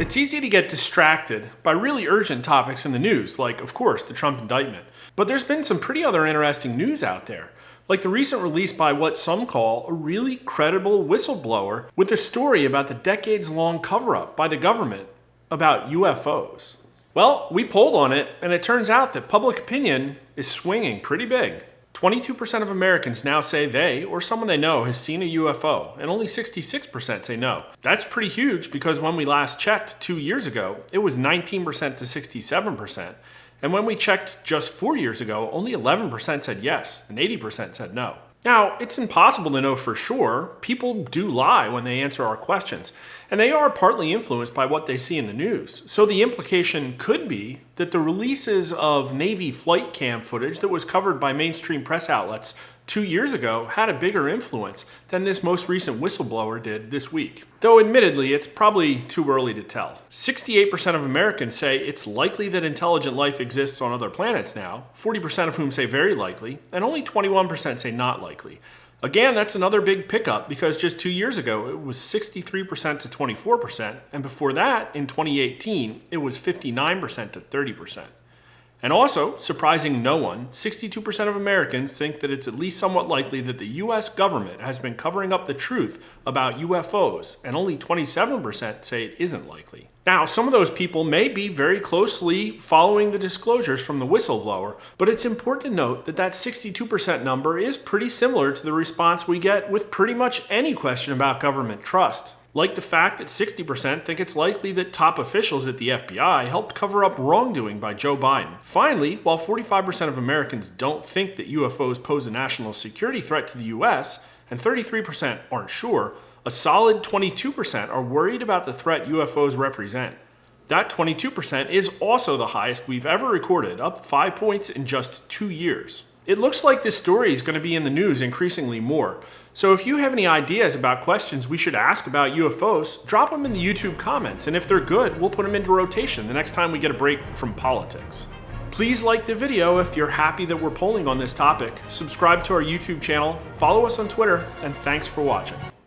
It's easy to get distracted by really urgent topics in the news, like, of course, the Trump indictment. But there's been some pretty other interesting news out there, like the recent release by what some call a really credible whistleblower with a story about the decades-long cover-up by the government about UFOs. Well, we polled on it, and it turns out that public opinion is swinging pretty big. 22% of Americans now say they or someone they know has seen a UFO, and only 66% say no. That's pretty huge because when we last checked 2 years ago, it was 19% to 67%. And when we checked just 4 years ago, only 11% said yes, and 80% said no. Now, it's impossible to know for sure. People do lie when they answer our questions, and they are partly influenced by what they see in the news. So the implication could be that the releases of Navy flight cam footage that was covered by mainstream press outlets 2 years ago had a bigger influence than this most recent whistleblower did this week. Though admittedly, it's probably too early to tell. 68% of Americans say it's likely that intelligent life exists on other planets now, 40% of whom say very likely, and only 21% say not likely. Again, that's another big pickup because just 2 years ago it was 63% to 24%, and before that, in 2018, it was 59% to 30%. And also, surprising no one, 62% of Americans think that it's at least somewhat likely that the US government has been covering up the truth about UFOs, and only 27% say it isn't likely. Now, some of those people may be very closely following the disclosures from the whistleblower, but it's important to note that that 62% number is pretty similar to the response we get with pretty much any question about government trust. Like the fact that 60% think it's likely that top officials at the FBI helped cover up wrongdoing by Joe Biden. Finally, while 45% of Americans don't think that UFOs pose a national security threat to the US, and 33% aren't sure, a solid 22% are worried about the threat UFOs represent. That 22% is also the highest we've ever recorded, up 5 points in just 2 years. It looks like this story is going to be in the news increasingly more. So if you have any ideas about questions we should ask about UFOs, drop them in the YouTube comments, and if they're good, we'll put them into rotation the next time we get a break from politics. Please like the video if you're happy that we're polling on this topic, subscribe to our YouTube channel, follow us on Twitter, and thanks for watching.